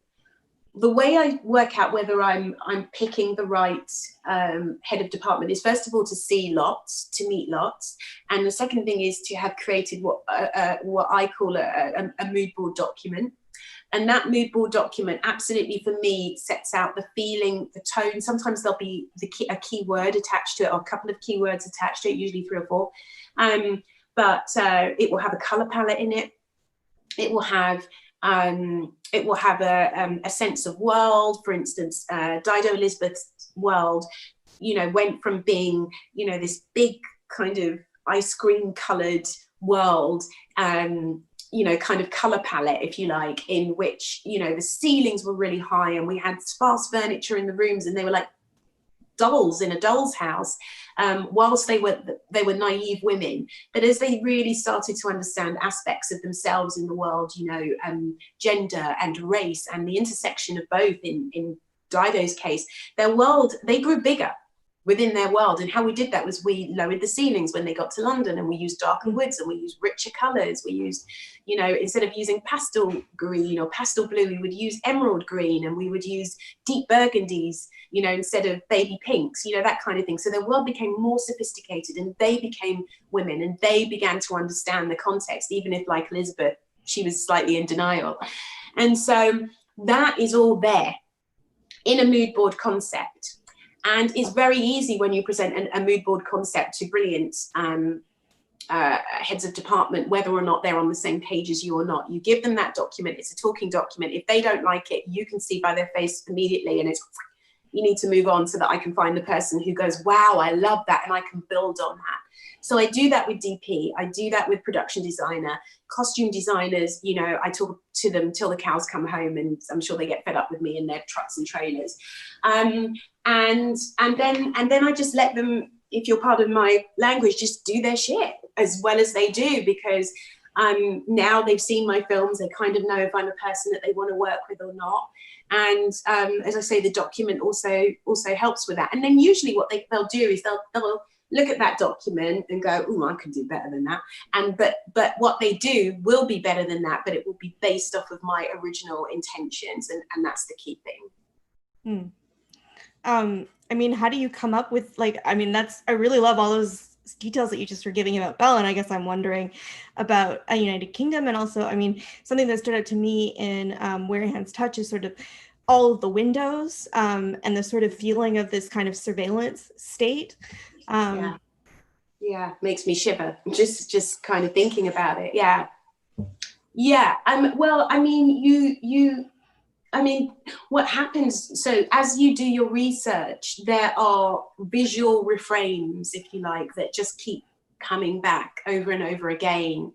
The way I work out whether I'm picking the right head of department is, first of all, to see lots, to meet lots, and the second thing is to have created what I call a mood board document. And that mood board document absolutely, for me, sets out the feeling, the tone. Sometimes there'll be a key word attached to it, or a couple of keywords attached to it, usually 3 or 4. But it will have a color palette in it. It will have a sense of world. For instance, Dido Elizabeth's world, went from being, this big kind of ice cream colored world, kind of color palette, if you like, in which, the ceilings were really high, and we had sparse furniture in the rooms, and they were like dolls in a doll's house, whilst they were naive women. But as they really started to understand aspects of themselves in the world, gender and race and the intersection of both in Dido's case, their world, they grew bigger within their world. And how we did that was we lowered the ceilings when they got to London, and we used darker woods, and we used richer colors. We used, instead of using pastel green or pastel blue, we would use emerald green, and we would use deep burgundies, instead of baby pinks, that kind of thing. So their world became more sophisticated, and they became women, and they began to understand the context, even if, like Elizabeth, she was slightly in denial. And so that is all there in a mood board concept. And it's very easy when you present a mood board concept to brilliant heads of department, whether or not they're on the same page as you or not. You give them that document, it's a talking document. If they don't like it, you can see by their face immediately, and it's, you need to move on so that I can find the person who goes, wow, I love that, and I can build on that. So I do that with DP, I do that with production designer, costume designers, I talk to them till the cows come home, and I'm sure they get fed up with me in their trucks and trailers. And then I just let them, if you're part of my language, just do their shit as well as they do, because now they've seen my films, they kind of know if I'm a person that they want to work with or not. And as I say, the document also helps with that. And then usually what they'll do is they'll look at that document and go, oh, I can do better than that. And but what they do will be better than that, but it will be based off of my original intentions, and that's the key thing. I mean, how do you come up with, I really love all those details that you just were giving about Belle, and I guess I'm wondering about a United Kingdom, and also, something that stood out to me in Where Your Hands Touch is sort of all of the windows, and the sort of feeling of this kind of surveillance state. Yeah, makes me shiver just kind of thinking about it. Yeah. Well, what happens, so as you do your research, there are visual reframes, if you like, that just keep coming back over and over again.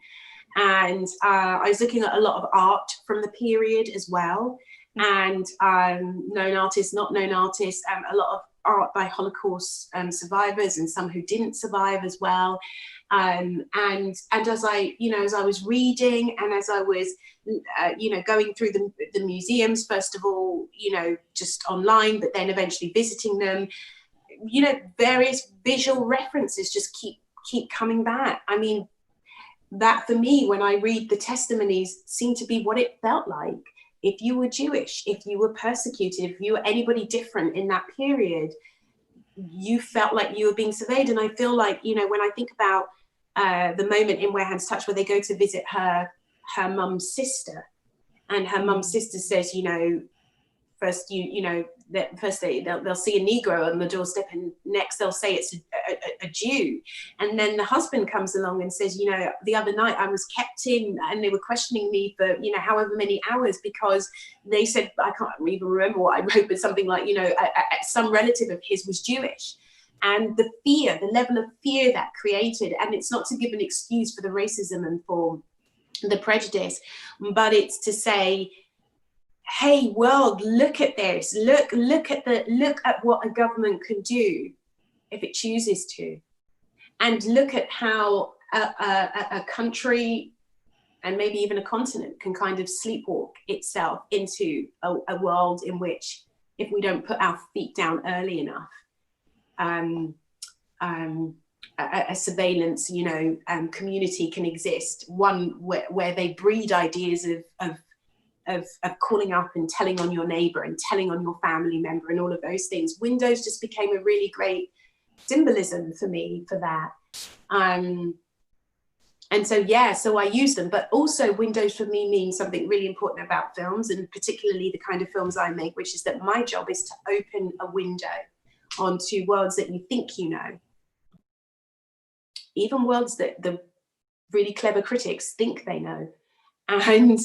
And I was looking at a lot of art from the period as well, and known artists, not known artists, a lot of art by Holocaust survivors, and some who didn't survive as well. And as I was reading, and as I was, going through the museums, first of all, just online, but then eventually visiting them, various visual references just keep coming back. that for me, when I read the testimonies, seemed to be what it felt like. If you were Jewish, if you were persecuted, if you were anybody different in that period, you felt like you were being surveyed. And I feel like, you know, when I think about the moment in Where Hands Touch, where they go to visit her mum's sister, and her mum's sister says, you know, first they'll see a Negro on the doorstep, and next they'll say it's a Jew. And then the husband comes along and says, you know, the other night I was kept in and they were questioning me for, you know, however many hours, because they said, I can't even remember what I wrote, but something like, you know, some relative of his was Jewish. And the fear, the level of fear that created, and it's not to give an excuse for the racism and for the prejudice, but it's to say, hey world, look at this, look at what a government can do if it chooses to, and look at how a country and maybe even a continent can kind of sleepwalk itself into a world in which, if we don't put our feet down early enough, a surveillance, you know, community can exist, one where they breed ideas of calling up and telling on your neighbor and telling on your family member and all of those things. Windows just became a really great symbolism for me for that. And so, yeah, so I use them, but also windows for me mean something really important about films, and particularly the kind of films I make, which is that my job is to open a window onto worlds that you think you know, even worlds that the really clever critics think they know, and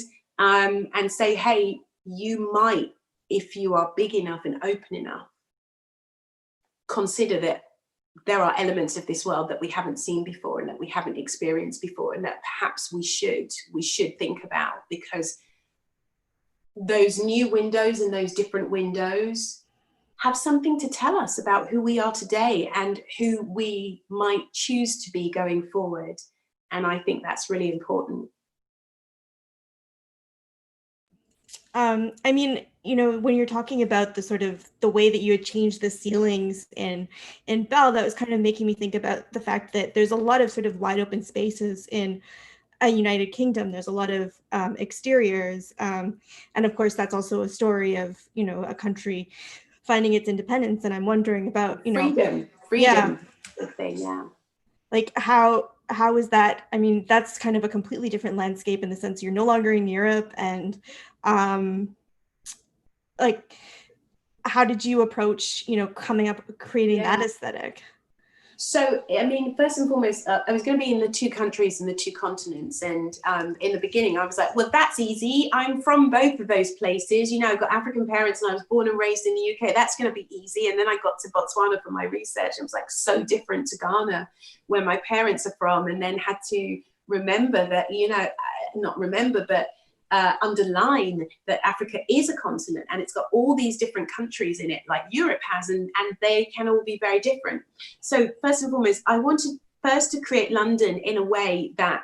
say, hey, you might, if you are big enough and open enough, consider that there are elements of this world that we haven't seen before and that we haven't experienced before, and that perhaps we should think about, because those new windows and those different windows have something to tell us about who we are today and who we might choose to be going forward. And I think that's really important. I mean, you know, when you're talking about the sort of the way that you had changed the ceilings in Belle, that was kind of making me think about the fact that there's a lot of sort of wide open spaces in a United Kingdom. There's a lot of exteriors. And of course, that's also a story of, you know, a country finding its independence. And I'm wondering about, you know, freedom, the thing, yeah. Like how is that? I mean, that's kind of a completely different landscape in the sense you're no longer in Europe, and like, how did you approach, you know, coming up creating that aesthetic? So, I mean, first and foremost, I was going to be in the two countries and the two continents. And in the beginning, I was like, well, that's easy. I'm from both of those places. You know, I've got African parents and I was born and raised in the UK. That's going to be easy. And then I got to Botswana for my research. It was like so different to Ghana, where my parents are from, and then had to remember that, you know, not remember, but underline that Africa is a continent and it's got all these different countries in it, like Europe has, and they can all be very different. So first and foremost, I wanted first to create London in a way that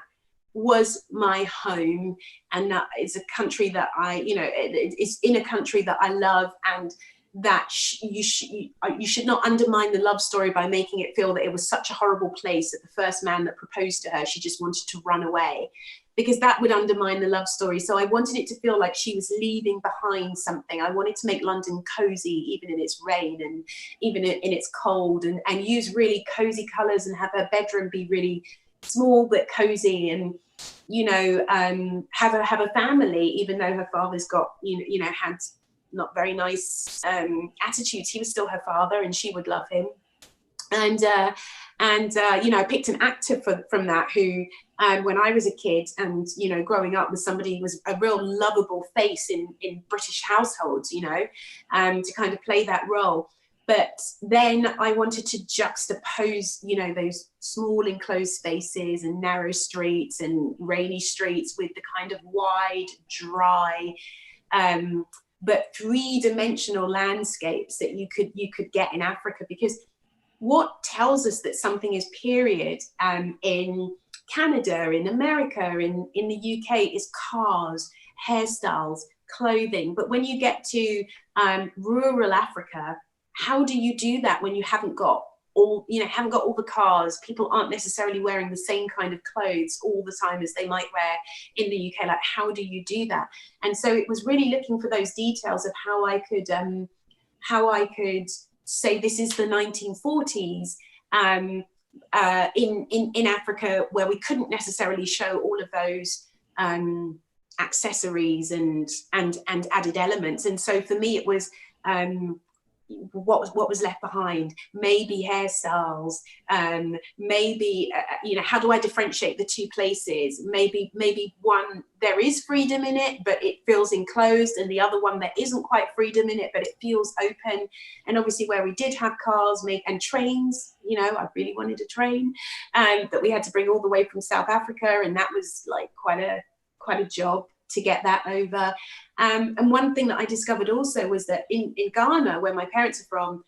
was my home, and that is a country that I, you know, it's in a country that I love, and that you should not undermine the love story by making it feel that it was such a horrible place that the first man that proposed to her, she just wanted to run away, because that would undermine the love story. So I wanted it to feel like she was leaving behind something. I wanted to make London cozy, even in its rain and even in its cold, and use really cozy colors, and have her bedroom be really small but cozy, and, you know, have a family, even though her father's got, you know, had not very nice attitudes. He was still her father, and she would love him. And you know, I picked an actor from that who, when I was a kid and, you know, growing up with somebody who was a real lovable face in British households, you know, to kind of play that role. But then I wanted to juxtapose, you know, those small enclosed spaces and narrow streets and rainy streets with the kind of wide, dry, but three-dimensional landscapes that you could get in Africa. Because what tells us that something is period in Canada, in America, in the UK is cars, hairstyles, clothing. But when you get to rural Africa, how do you do that when you haven't got all, you know, haven't got all the cars. People aren't necessarily wearing the same kind of clothes all the time as they might wear in the UK. Like, how do you do that? And so it was really looking for those details of how I could say this is the 1940s in Africa, where we couldn't necessarily show all of those accessories and added elements. And so for me, it was what was left behind, maybe hairstyles, maybe you know, how do I differentiate the two places? Maybe one there is freedom in it but it feels enclosed, and the other one there isn't quite freedom in it but it feels open. And obviously where we did have cars and trains, you know, I really wanted a train that we had to bring all the way from South Africa, and that was like quite a job to get that over. And one thing that I discovered also was that in Ghana, where my parents are from,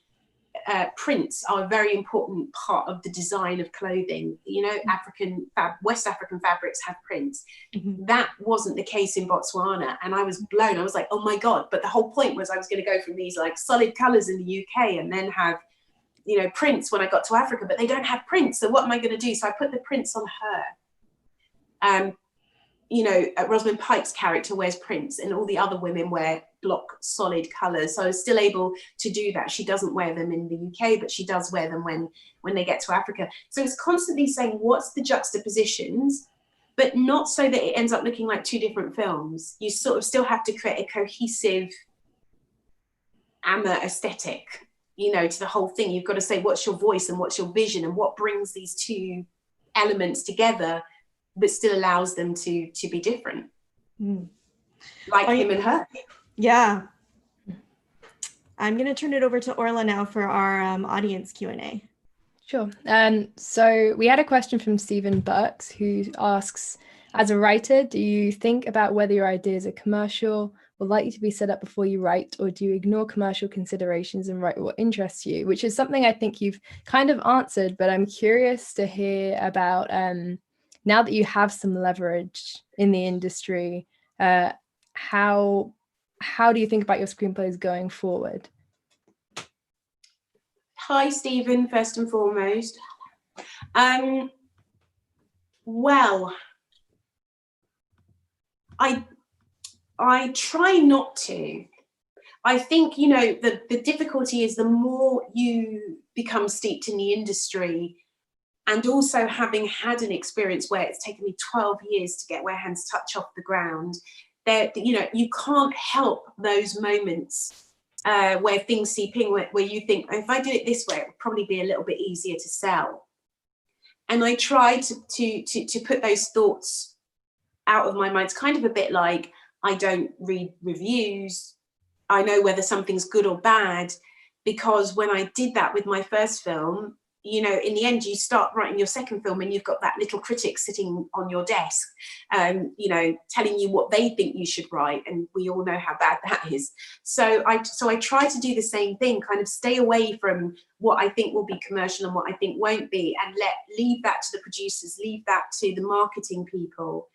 prints are a very important part of the design of clothing. You know, West African fabrics have prints. Mm-hmm. That wasn't the case in Botswana, and I was blown. I was like, oh my God. But the whole point was I was going to go from these like solid colors in the UK and then have, you know, prints when I got to Africa, but they don't have prints. So what am I going to do? So I put the prints on her. You know, Rosamund Pike's character wears prints and all the other women wear block solid colors. So I was still able to do that. She doesn't wear them in the UK, but she does wear them when they get to Africa. So it's constantly saying, what's the juxtapositions, but not so that it ends up looking like two different films. You sort of still have to create a cohesive Amma aesthetic, you know, to the whole thing. You've got to say, what's your voice and what's your vision and what brings these two elements together, but still allows them to be different. Like him and her. Yeah. I'm going to turn it over to Orla now for our audience Q&A. Sure. So we had a question from Stephen Burks, who asks, as a writer, do you think about whether your ideas are commercial or likely to be set up before you write, or do you ignore commercial considerations and write what interests you? Which is something I think you've kind of answered, but I'm curious to hear about now that you have some leverage in the industry, how do you think about your screenplays going forward? Hi, Stephen, first and foremost. Well, I try not to. I think, you know, the difficulty is the more you become steeped in the industry, and also having had an experience where it's taken me 12 years to get Where Hands Touch off the ground, that, you know, you can't help those moments where things seep in, where you think, oh, if I did it this way, it would probably be a little bit easier to sell. And I try to put those thoughts out of my mind. It's kind of a bit like, I don't read reviews. I know whether something's good or bad, because when I did that with my first film, you know, in the end, you start writing your second film and you've got that little critic sitting on your desk, you know, telling you what they think you should write. And we all know how bad that is. So I try to do the same thing, kind of stay away from what I think will be commercial and what I think won't be, and leave that to the producers, leave that to the marketing people.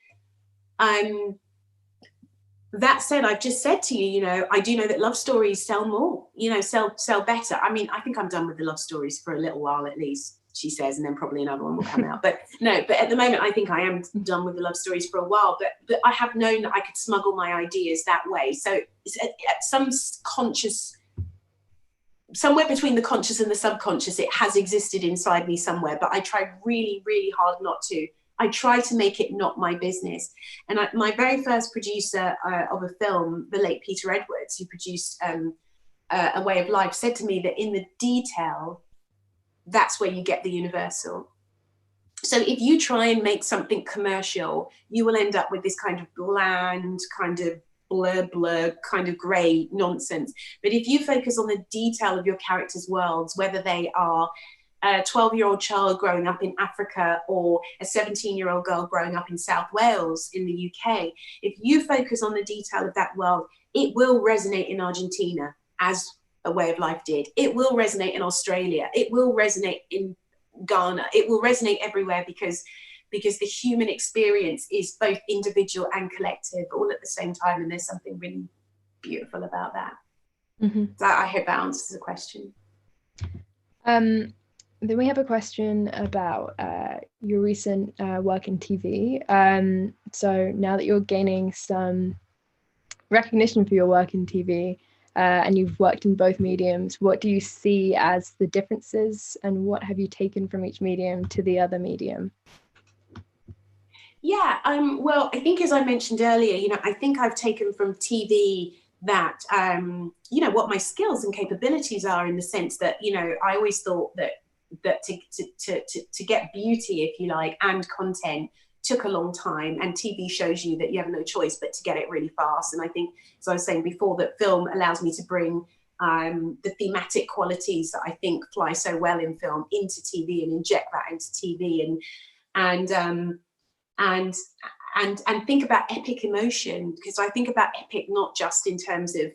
That said, I've just said to you, you know, I do know that love stories sell more, you know, sell better. I mean, I think I'm done with the love stories for a little while at least, she says, and then probably another one will come out. But no, but at the moment, I think I am done with the love stories for a while. But I have known that I could smuggle my ideas that way. So it's at some conscious, somewhere between the conscious and the subconscious, it has existed inside me somewhere. But I try really, really hard not to. I try to make it not my business. And my very first producer of a film, the late Peter Edwards, who produced A Way of Life, said to me that in the detail, that's where you get the universal. So if you try and make something commercial, you will end up with this kind of bland, kind of blur, kind of grey nonsense. But if you focus on the detail of your characters' worlds, whether they are a 12-year-old child growing up in Africa or a 17-year-old girl growing up in South Wales in the UK, if you focus on the detail of that world, it will resonate in Argentina as A Way of Life did. It will resonate in Australia. It will resonate in Ghana. It will resonate everywhere because the human experience is both individual and collective all at the same time, and there's something really beautiful about that. Mm-hmm. So I hope that answers the question. Then we have a question about your recent work in TV. So now that you're gaining some recognition for your work in TV, and you've worked in both mediums, what do you see as the differences, and what have you taken from each medium to the other medium? Yeah, well, I think as I mentioned earlier, I think I've taken from TV that, what my skills and capabilities are, in the sense that, I always thought that to get beauty, if you like, and content took a long time, and TV shows you that you have no choice but to get it really fast. And I think, as I was saying before, that film allows me to bring the thematic qualities that I think fly so well in film into TV, and inject that into TV, and think about epic emotion, because I think about epic not just in terms of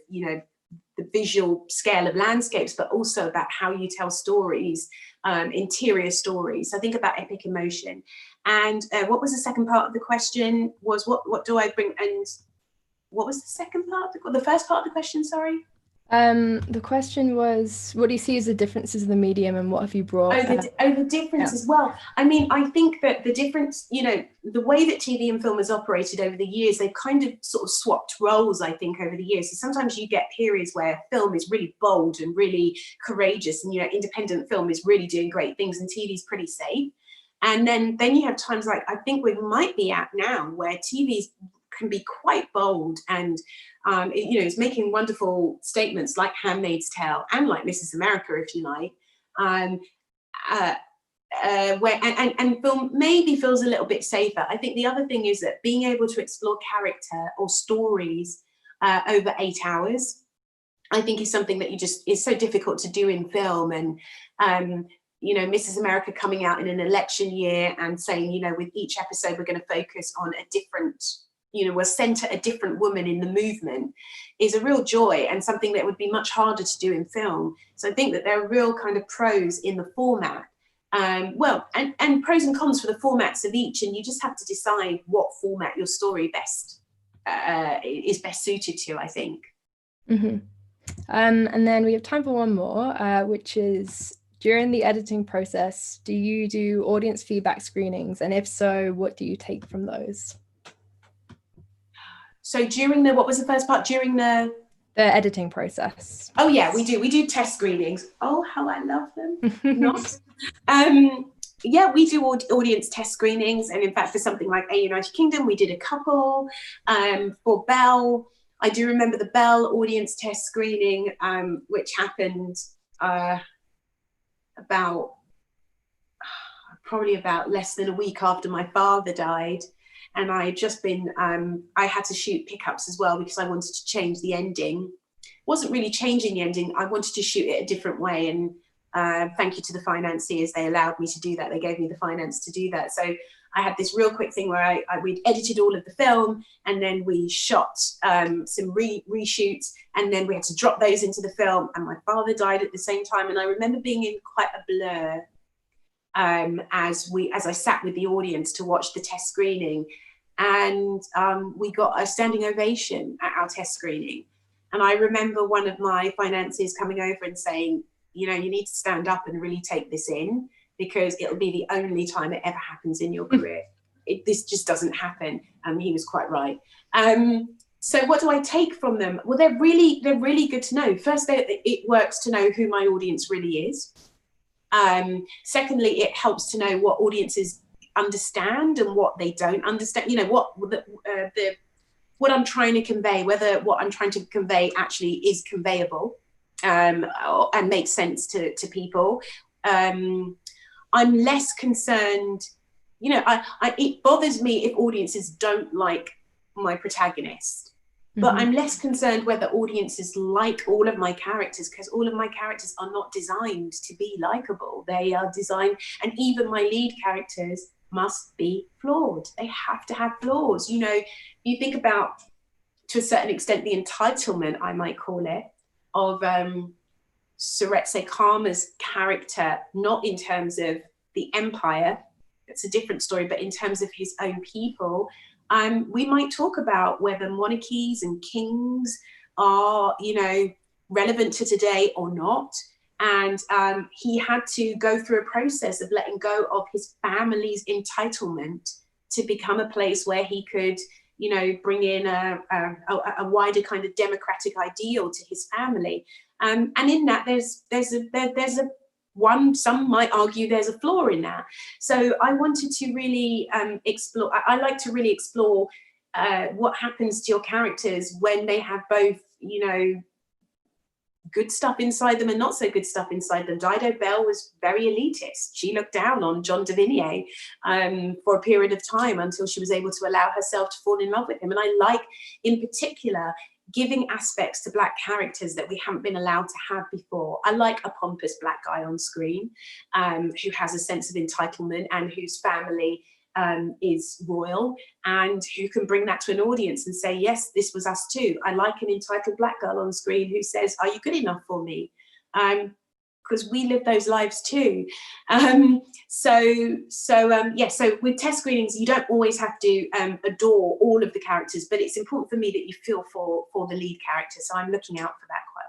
the visual scale of landscapes, but also about how you tell stories, interior stories. So I think about epic emotion. And what was the second part of the question? Was what do I bring? And what was the second part? The first part of the question, sorry. The question was, what do you see as the differences in the medium, and what have you brought? The difference as well. I mean, I think that the difference, the way that TV and film has operated over the years, they've kind of sort of swapped roles, I think, over the years. So sometimes you get periods where film is really bold and really courageous, and, independent film is really doing great things, and TV is pretty safe. And then you have times like I think we might be at now, where TV can be quite bold, and it's making wonderful statements like Handmaid's Tale and like Mrs. America, if you like, where and film maybe feels a little bit safer. I think the other thing is that being able to explore character or stories over 8 hours, I think, is something that is so difficult to do in film. And Mrs. America coming out in an election year and saying, with each episode we're going to focus on a different, we'll center a different woman in the movement, is a real joy, and something that would be much harder to do in film. So I think that there are real kind of pros in the format, and pros and cons for the formats of each, and you just have to decide what format your story is best suited to, I think. Mm-hmm. And then we have time for one more, which is, during the editing process, do you do audience feedback screenings? And if so, what do you take from those? So during what was the first part? During the editing process. Oh yeah, we do test screenings. Oh, how I love them. Yeah, we do audience test screenings, and in fact, for something like A United Kingdom, we did a couple. For Belle, I do remember the Belle audience test screening, which happened probably about less than a week after my father died. And I had just been, I had to shoot pickups as well, because I wanted to change the ending. Wasn't really changing the ending, I wanted to shoot it a different way. And thank you to the financiers, they allowed me to do that. They gave me the finance to do that. So I had this real quick thing where we'd edited all of the film, and then we shot some reshoots, and then we had to drop those into the film. And my father died at the same time. And I remember being in quite a blur as I sat with the audience to watch the test screening, and we got a standing ovation at our test screening. And I remember one of my financiers coming over and saying, you need to stand up and really take this in, because it'll be the only time it ever happens in your career. This just doesn't happen. And he was quite right. So what do I take from them? Well, they're really good to know. First, it works to know who my audience really is. Secondly, it helps to know what audiences understand and what they don't understand. What I'm trying to convey, whether what I'm trying to convey actually is conveyable and makes sense to people. I'm less concerned. It bothers me if audiences don't like my protagonist. But I'm less concerned whether audiences like all of my characters, because all of my characters are not designed to be likable. They are designed, and even my lead characters must be flawed. They have to have flaws. You think about, to a certain extent, the entitlement, I might call it, of Suretse Karma's character, not in terms of the empire, it's a different story, but in terms of his own people. We might talk about whether monarchies and kings are, relevant to today or not. And he had to go through a process of letting go of his family's entitlement to become a place where he could, you know, bring in a wider kind of democratic ideal to his family. And in that, some might argue there's a flaw in that. So I wanted to really explore, I like to really explore what happens to your characters when they have both, you know, good stuff inside them and not so good stuff inside them. Dido Belle was very elitist. She looked down on John Davinier for a period of time until she was able to allow herself to fall in love with him. And I like, in particular, giving aspects to Black characters that we haven't been allowed to have before. I like a pompous Black guy on screen who has a sense of entitlement and whose family is royal, and who can bring that to an audience and say, yes, this was us too. I like an entitled Black girl on screen who says, are you good enough for me? Because we live those lives too. So with test screenings, you don't always have to adore all of the characters, but it's important for me that you feel for the lead character. So I'm looking out for that quite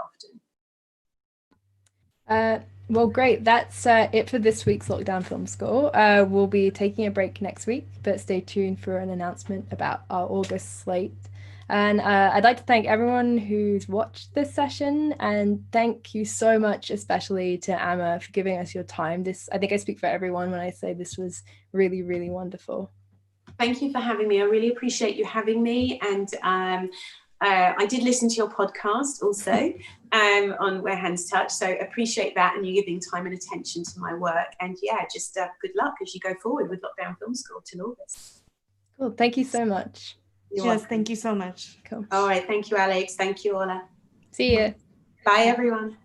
often. Well, great. That's it for this week's Lockdown Film School. We'll be taking a break next week, but stay tuned for an announcement about our August slate. And I'd like to thank everyone who's watched this session, and thank you so much, especially to Amma, for giving us your time. I think I speak for everyone when I say this was really, really wonderful. Thank you for having me. I really appreciate you having me. And I did listen to your podcast also on Where Hands Touch, so appreciate that and you giving time and attention to my work. And yeah, just good luck as you go forward with Lockdown Film School till August. Cool. Thank you so much. Yes, thank you so much. Cool. All right. Thank you, Alex. Thank you, Ola. See you. Bye, everyone.